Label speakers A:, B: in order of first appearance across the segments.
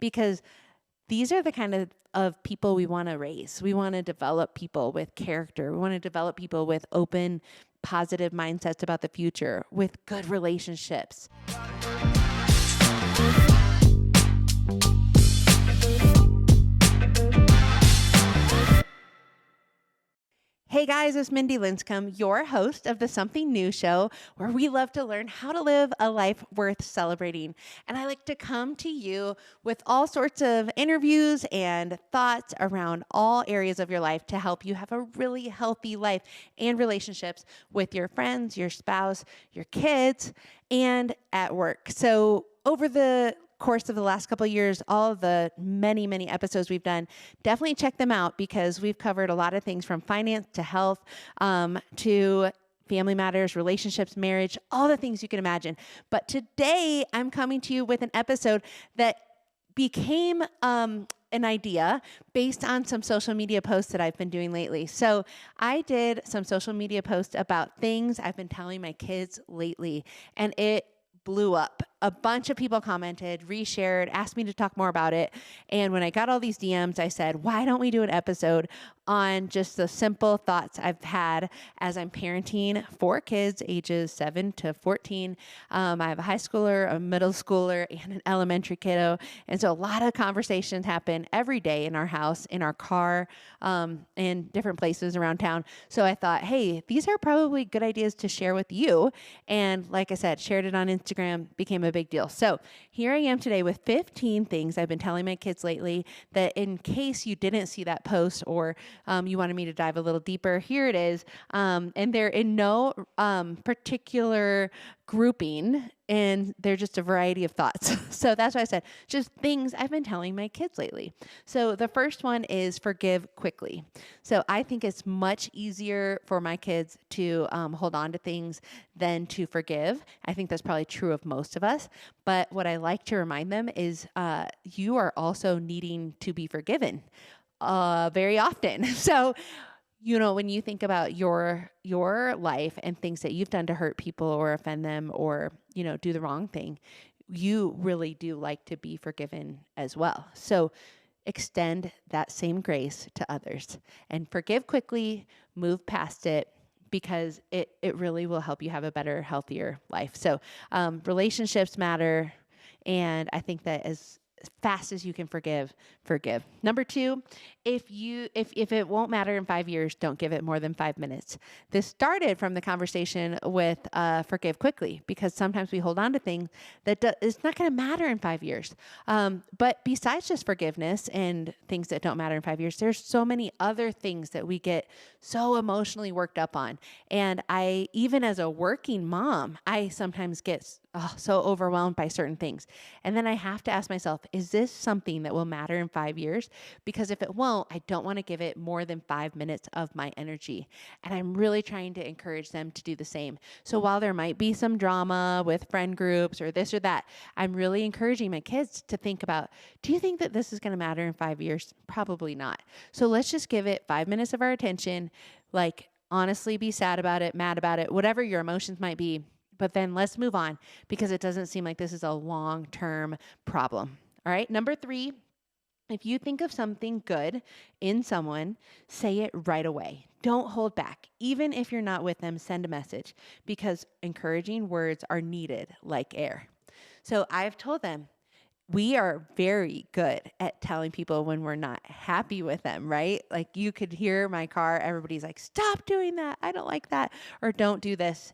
A: because these are the kind of people we want to raise. We want to develop people with character. We want to develop people with open, positive mindsets about the future, with good relationships. Hey guys, it's Mindi Linscombe, your host of the Something New show, where we love to learn how to live a life worth celebrating. And I like to come to you with all sorts of interviews and thoughts around all areas of your life to help you have a really healthy life and relationships with your friends, your spouse, your kids, and at work. So over the course of the last couple of years, all of the many episodes we've done, definitely check them out because we've covered a lot of things from finance to health, to family matters, relationships, marriage, all the things you can imagine. But today I'm coming to you with an episode that became an idea based on some social media posts that I've been doing lately. So I did some social media posts about things I've been telling my kids lately, and it blew up. A bunch of people commented, reshared, asked me to talk more about it. And when I got all these DMs, I said, why don't we do an episode on just the simple thoughts I've had as I'm parenting 4 kids, ages 7 to 14. I have a high schooler, a middle schooler, and an elementary kiddo. And so a lot of conversations happen every day in our house, in our car, in different places around town. So I thought, hey, these are probably good ideas to share with you. And like I said, shared it on Instagram, became a big deal. So here I am today with 15 things I've been telling my kids lately that in case you didn't see that post or you wanted me to dive a little deeper, here it is. And they're in no particular grouping, and they're just a variety of thoughts. So that's why I said just things I've been telling my kids lately. So the first one is forgive quickly. So I think it's much easier for my kids to hold on to things than to forgive. I think that's probably true of most of us. But what I like to remind them is you are also needing to be forgiven very often. So when you think about your life and things that you've done to hurt people or offend them or, do the wrong thing, you really do like to be forgiven as well. So extend that same grace to others and forgive quickly, move past it, because it really will help you have a better, healthier life. So relationships matter. And I think that as fast as you can forgive. Number 2, if it won't matter in 5 years, don't give it more than 5 minutes. This started from the conversation with forgive quickly, because sometimes we hold on to things that it's not going to matter in 5 years. But besides just forgiveness and things that don't matter in 5 years, there's so many other things that we get so emotionally worked up on. And even as a working mom, I sometimes get so overwhelmed by certain things. And then I have to ask myself, is this something that will matter in 5 years? Because if it won't, I don't want to give it more than 5 minutes of my energy. And I'm really trying to encourage them to do the same. So while there might be some drama with friend groups or this or that, I'm really encouraging my kids to think about, do you think that this is going to matter in 5 years? Probably not. So let's just give it 5 minutes of our attention, like honestly be sad about it, mad about it, whatever your emotions might be. But then let's move on, because it doesn't seem like this is a long-term problem. All right. Number 3, if you think of something good in someone, say it right away. Don't hold back. Even if you're not with them, send a message, because encouraging words are needed like air. So I've told them, we are very good at telling people when we're not happy with them, right? Like you could hear my car, everybody's like, stop doing that. I don't like that. Or don't do this.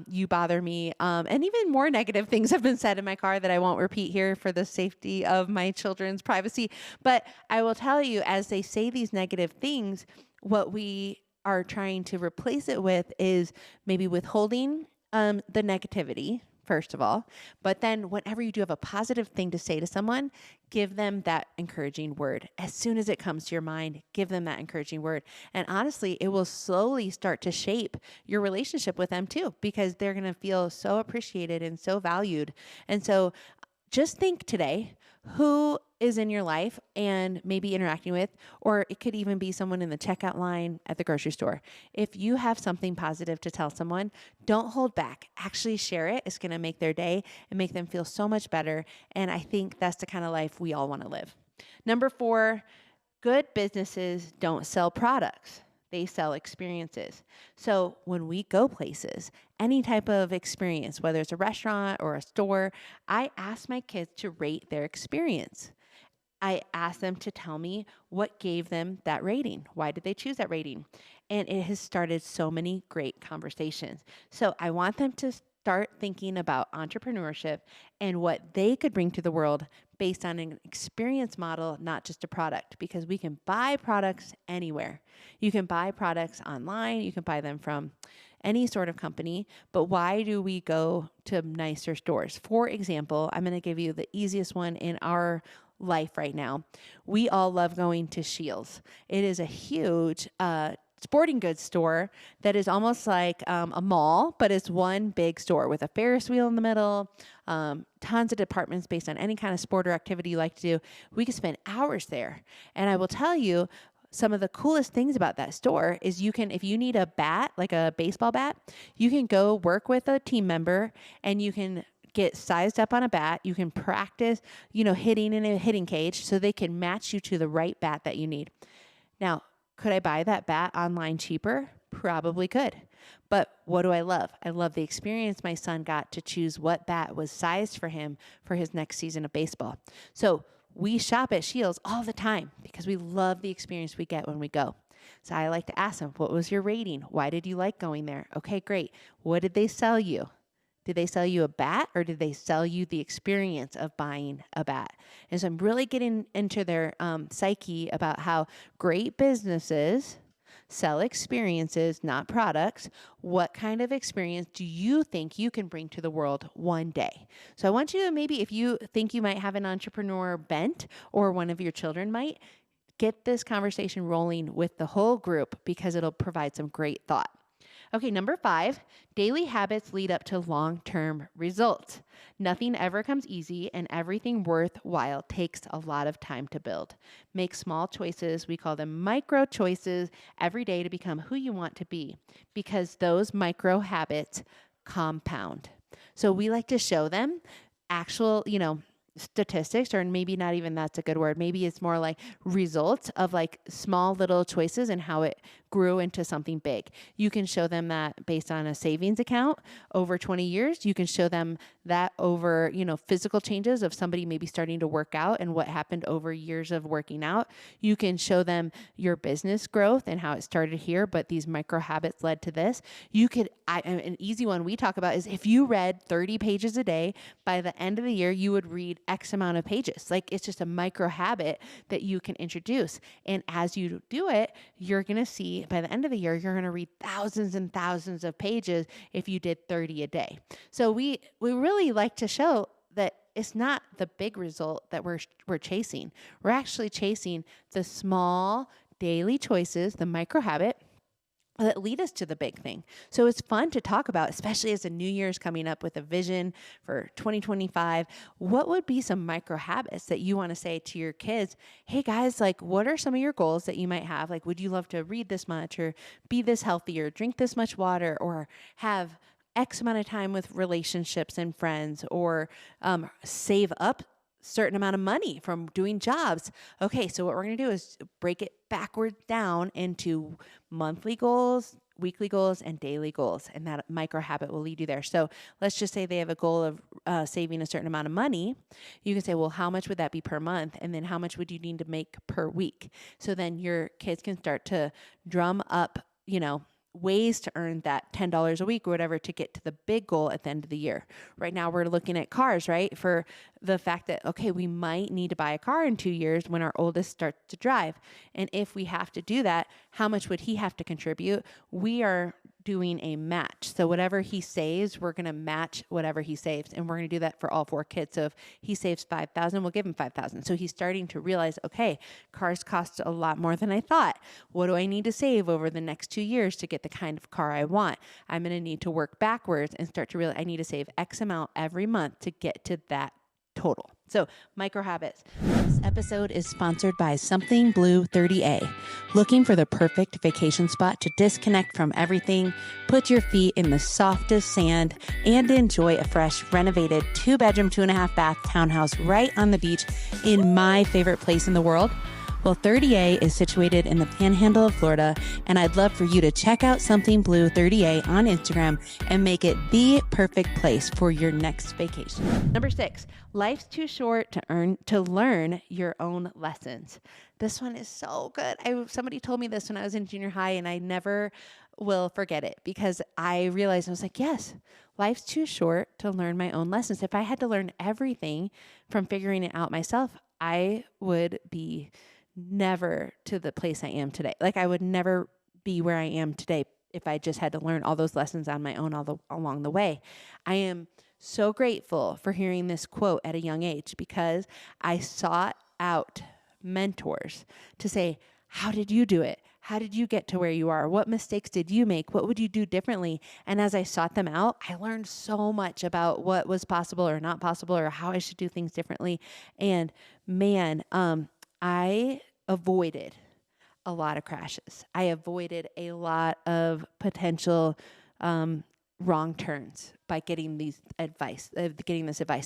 A: You bother me. And even more negative things have been said in my car that I won't repeat here for the safety of my children's privacy. But I will tell you, as they say these negative things, what we are trying to replace it with is maybe withholding the negativity, first of all. But then whenever you do have a positive thing to say to someone, give them that encouraging word. As soon as it comes to your mind, give them that encouraging word. And honestly, it will slowly start to shape your relationship with them too, because they're going to feel so appreciated and so valued. And so just think today, who is in your life and maybe interacting with, or it could even be someone in the checkout line at the grocery store. If you have something positive to tell someone, don't hold back. Actually share it. It's going to make their day and make them feel so much better. And I think that's the kind of life we all want to live. Number 4, good businesses don't sell products. They sell experiences. So when we go places, any type of experience, whether it's a restaurant or a store, I ask my kids to rate their experience. I asked them to tell me what gave them that rating. Why did they choose that rating? And it has started so many great conversations. So I want them to start thinking about entrepreneurship and what they could bring to the world based on an experience model, not just a product, because we can buy products anywhere. You can buy products online. You can buy them from any sort of company, but why do we go to nicer stores? For example, I'm going to give you the easiest one in our life right now. We all love going to Scheels. It is a huge sporting goods store that is almost like a mall, but it's one big store with a Ferris wheel in the middle, tons of departments based on any kind of sport or activity you like to do. We could spend hours there. And I will tell you, some of the coolest things about that store is you can, if you need a bat, like a baseball bat, you can go work with a team member and you can get sized up on a bat. You can practice, hitting in a hitting cage so they can match you to the right bat that you need. Now, could I buy that bat online cheaper? Probably could. But what do I love? I love the experience my son got to choose what bat was sized for him for his next season of baseball. So we shop at Scheels all the time because we love the experience we get when we go. So I like to ask them, what was your rating? Why did you like going there? Okay, great. What did they sell you? Did they sell you a bat or did they sell you the experience of buying a bat? And so I'm really getting into their psyche about how great businesses sell experiences, not products. What kind of experience do you think you can bring to the world one day? So I want you to maybe, if you think you might have an entrepreneur bent or one of your children might, get this conversation rolling with the whole group because it'll provide some great thought. Okay, number 5, daily habits lead up to long-term results. Nothing ever comes easy, and everything worthwhile takes a lot of time to build. Make small choices, we call them micro choices, every day to become who you want to be, because those micro habits compound. So we like to show them actual, statistics, or maybe not even that's a good word. Maybe it's more like results of like small little choices and how it grew into something big. You can show them that based on a savings account over 20 years. You can show them that over, physical changes of somebody maybe starting to work out and what happened over years of working out. You can show them your business growth and how it started here, but these micro habits led to this. An easy one we talk about is if you read 30 pages a day, by the end of the year, you would read X amount of pages. Like it's just a micro habit that you can introduce. And as you do it, you're going to see by the end of the year, you're going to read thousands and thousands of pages if you did 30 a day. So we really like to show that it's not the big result that we're chasing. We're actually chasing the small daily choices, the micro habit that lead us to the big thing. So it's fun to talk about, especially as the new year is coming up with a vision for 2025. What would be some micro habits that you want to say to your kids? Hey guys, like what are some of your goals that you might have? Like, would you love to read this much or be this healthy or drink this much water or have X amount of time with relationships and friends or save up certain amount of money from doing jobs. Okay, so what we're going to do is break it backwards down into monthly goals, weekly goals, and daily goals. And that micro habit will lead you there. So let's just say they have a goal of saving a certain amount of money. You can say, well, how much would that be per month? And then how much would you need to make per week? So then your kids can start to drum up, ways to earn that $10 a week or whatever to get to the big goal at the end of the year. Right now we're looking at cars, right? For the fact that, okay, we might need to buy a car in 2 years when our oldest starts to drive. And if we have to do that, how much would he have to contribute? We are doing a match. So whatever he saves, we're going to match whatever he saves. And we're going to do that for all 4 kids. So if he saves $5,000, we'll give him $5,000. So he's starting to realize, okay, cars cost a lot more than I thought. What do I need to save over the next 2 years to get the kind of car I want? I'm going to need to work backwards and start to realize I need to save X amount every month to get to that total. So, micro habits. This episode is sponsored by Something Blue 30A. Looking for the perfect vacation spot to disconnect from everything, put your feet in the softest sand, and enjoy a fresh, renovated 2-bedroom, 2.5-bath townhouse right on the beach in my favorite place in the world? Well, 30A is situated in the panhandle of Florida, and I'd love for you to check out Something Blue 30A on Instagram and make it the perfect place for your next vacation. Number 6, life's too short to learn your own lessons. This one is so good. Somebody told me this when I was in junior high, and I never will forget it because I realized, I was like, yes, life's too short to learn my own lessons. If I had to learn everything from figuring it out myself, I would be never to the place I am today. Like, I would never be where I am today if I just had to learn all those lessons on my own along the way. I am so grateful for hearing this quote at a young age because I sought out mentors to say, how did you do it? How did you get to where you are? What mistakes did you make? What would you do differently? And as I sought them out, I learned so much about what was possible or not possible or how I should do things differently. And man, I avoided a lot of crashes. I avoided a lot of potential wrong turns by getting this advice.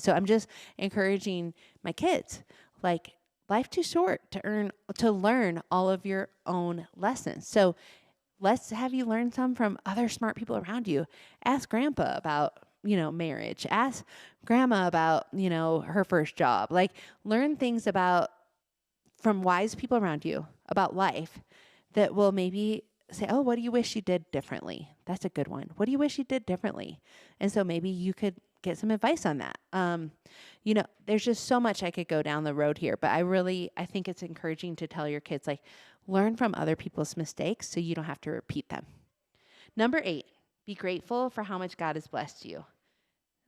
A: So I'm just encouraging my kids, like, life too short to learn all of your own lessons. So let's have you learn some from other smart people around you. Ask grandpa about, marriage. Ask grandma about, her first job. Like, learn things from wise people around you about life that will maybe say, oh, what do you wish you did differently? That's a good one. What do you wish you did differently? And so maybe you could get some advice on that. There's just so much I could go down the road here, but I think it's encouraging to tell your kids, like, learn from other people's mistakes so you don't have to repeat them. Number 8, be grateful for how much God has blessed you.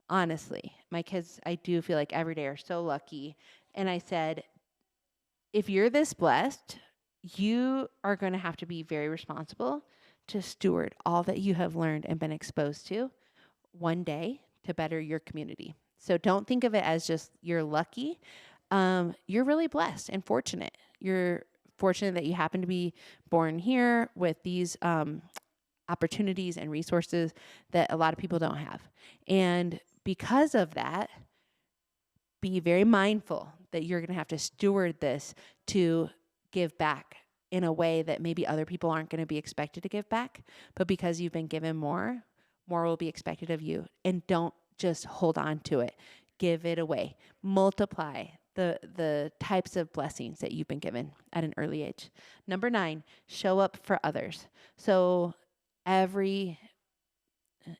A: Honestly, my kids, I do feel like every day are so lucky. And I said, if you're this blessed, you are going to have to be very responsible to steward all that you have learned and been exposed to one day to better your community. So don't think of it as just you're lucky. You're really blessed and fortunate. You're fortunate that you happen to be born here with these opportunities and resources that a lot of people don't have. And because of that, be very mindful that you're going to have to steward this to give back in a way that maybe other people aren't going to be expected to give back. But because you've been given more will be expected of you. And don't just hold on to it. Give it away. Multiply the types of blessings that you've been given at an early age. Number 9, show up for others. So every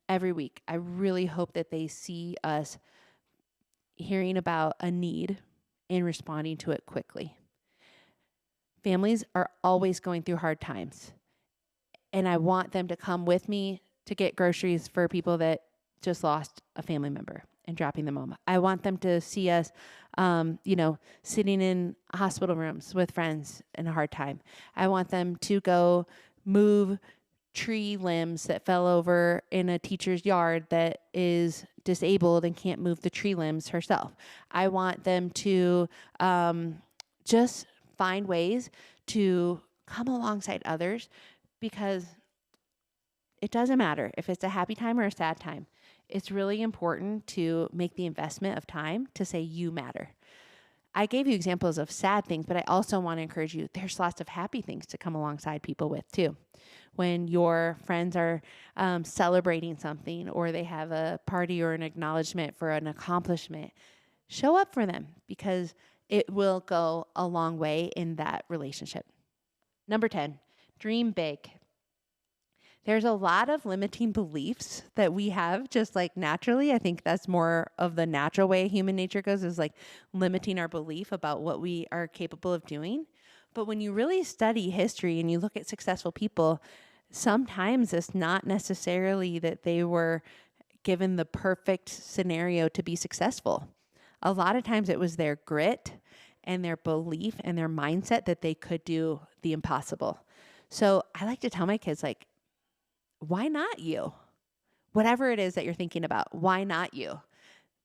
A: week, I really hope that they see us hearing about a need and responding to it quickly. Families are always going through hard times, and I want them to come with me to get groceries for people that just lost a family member and dropping them home. I want them to see us, sitting in hospital rooms with friends in a hard time. I want them to go move tree limbs that fell over in a teacher's yard that is disabled and can't move the tree limbs herself. I want them to just find ways to come alongside others, because it doesn't matter if it's a happy time or a sad time. It's really important to make the investment of time to say you matter. I gave you examples of sad things, but I also want to encourage you, there's lots of happy things to come alongside people with too. When your friends are celebrating something, or they have a party or an acknowledgement for an accomplishment, show up for them, because it will go a long way in that relationship. Number 10, dream big. There's a lot of limiting beliefs that we have just like naturally. I think that's more of the natural way human nature goes, is like limiting our belief about what we are capable of doing. But when you really study history and you look at successful people, sometimes it's not necessarily that they were given the perfect scenario to be successful. A lot of times it was their grit and their belief and their mindset that they could do the impossible. So I like to tell my kids, like, why not you? Whatever it is that you're thinking about, why not you?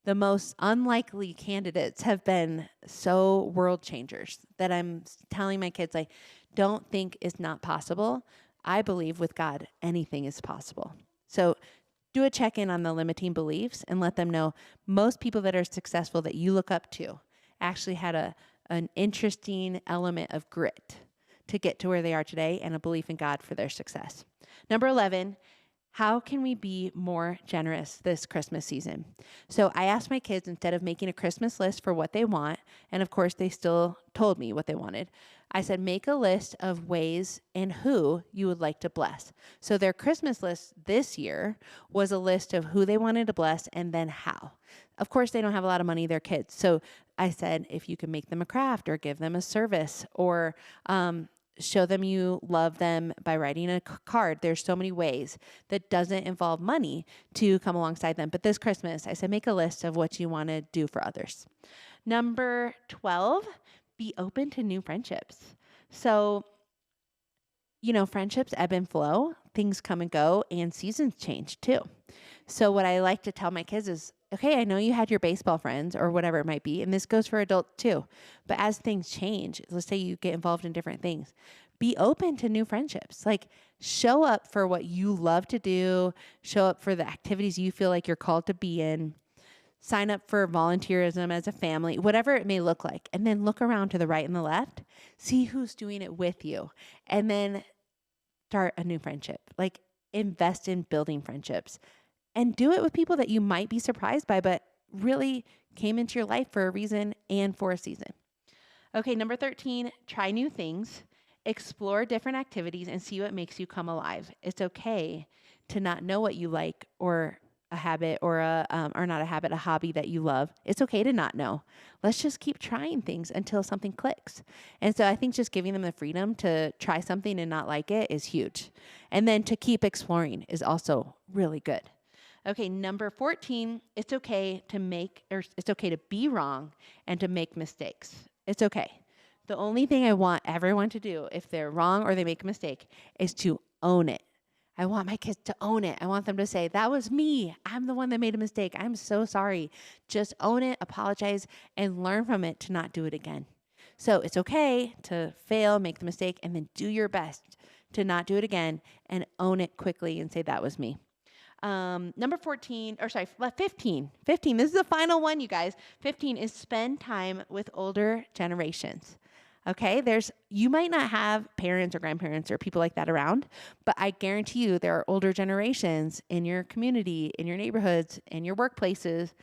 A: the most unlikely candidates have been so world changers that I'm telling my kids, like, don't think it's not possible. I believe with God, anything is possible. So do a check-in on the limiting beliefs and let them know most people that are successful that you look up to actually had an interesting element of grit to get to where they are today and a belief in God for their success. Number 11, how can we be more generous this Christmas season? So I asked my kids, instead of making a Christmas list for what they want, and of course they still told me what they wanted, I said, make a list of ways and who you would like to bless. So their Christmas list this year was a list of who they wanted to bless and then how. Of course, they don't have a lot of money, they're kids. So I said, if you can make them a craft or give them a service or show them you love them by writing a card. There's so many ways that doesn't involve money to come alongside them. But this Christmas, I said, make a list of what you want to do for others. Number 12, be open to new friendships. So, friendships ebb and flow, things come and go, and seasons change too. So what I like to tell my kids is, okay, I know you had your baseball friends or whatever it might be, and this goes for adults too. But as things change, let's say you get involved in different things, be open to new friendships. Like, show up for what you love to do, show up for the activities you feel like you're called to be in, sign up for volunteerism as a family, whatever it may look like. And then look around to the right and the left, see who's doing it with you, and then start a new friendship. Like, invest in building friendships. And do it with people that you might be surprised by, but really came into your life for a reason and for a season. Okay, number 13, try new things, explore different activities, and see what makes you come alive. It's okay to not know what you like or a habit or not a habit, a hobby that you love. It's okay to not know. Let's just keep trying things until something clicks. And so I think just giving them the freedom to try something and not like it is huge. And then to keep exploring is also really good. Okay, number 14, it's okay to be wrong and to make mistakes. It's okay. The only thing I want everyone to do if they're wrong or they make a mistake is to own it. I want my kids to own it. I want them to say, that was me. I'm the one that made a mistake. I'm so sorry. Just own it, apologize, and learn from it to not do it again. So it's okay to fail, make the mistake, and then do your best to not do it again and own it quickly and say, that was me. Number 15. This is the final one, you guys. 15 is spend time with older generations. Okay, you might not have parents or grandparents or people like that around, but I guarantee you there are older generations in your community, in your neighborhoods, in your workplaces.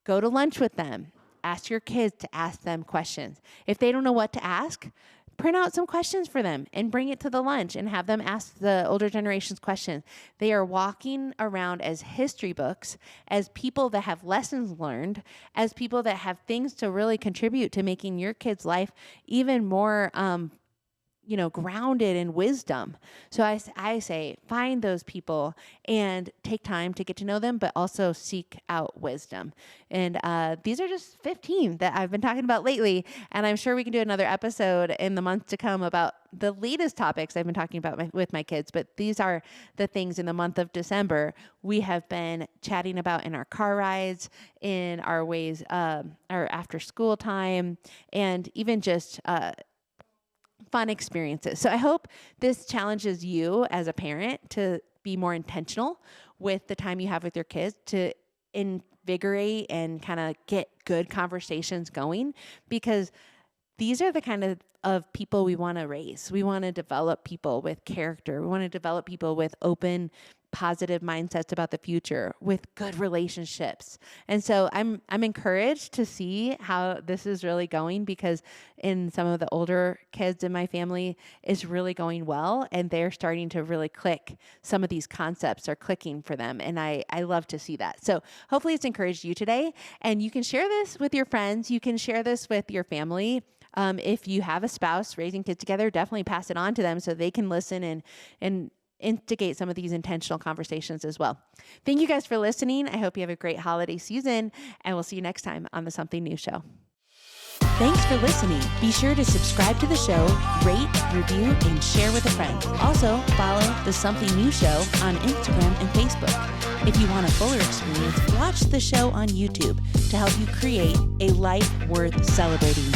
A: Go to lunch with them. Ask your kids to ask them questions. If they don't know what to ask, print out some questions for them and bring it to the lunch and have them ask the older generations questions. They are walking around as history books, as people that have lessons learned, as people that have things to really contribute to making your kid's life even more grounded in wisdom. So I say, find those people and take time to get to know them, but also seek out wisdom. And these are just 15 that I've been talking about lately. And I'm sure we can do another episode in the months to come about the latest topics I've been talking about with my kids. But these are the things in the month of December we have been chatting about in our car rides, in our ways, our after school time, and even just fun experiences. So I hope this challenges you as a parent to be more intentional with the time you have with your kids, to invigorate and kind of get good conversations going, because these are the kind of people we want to raise. We want to develop people with character. We want to develop people with open, positive mindsets about the future, with good relationships. And so I'm encouraged to see how this is really going, because in some of the older kids in my family is really going well, and they're starting to really click. Some of these concepts are clicking for them, and I love to see that. So hopefully it's encouraged you today, and you can share this with your friends. You can share this with your family. If you have a spouse raising kids together, definitely pass it on to them so they can listen and instigate some of these intentional conversations as well. Thank you guys for listening. I hope you have a great holiday season, and we'll see you next time on the Something New Show. Thanks for listening. Be sure to subscribe to the show, rate, review, and share with a friend. Also, follow the Something New Show on Instagram and Facebook. If you want a fuller experience, watch the show on YouTube to help you create a life worth celebrating.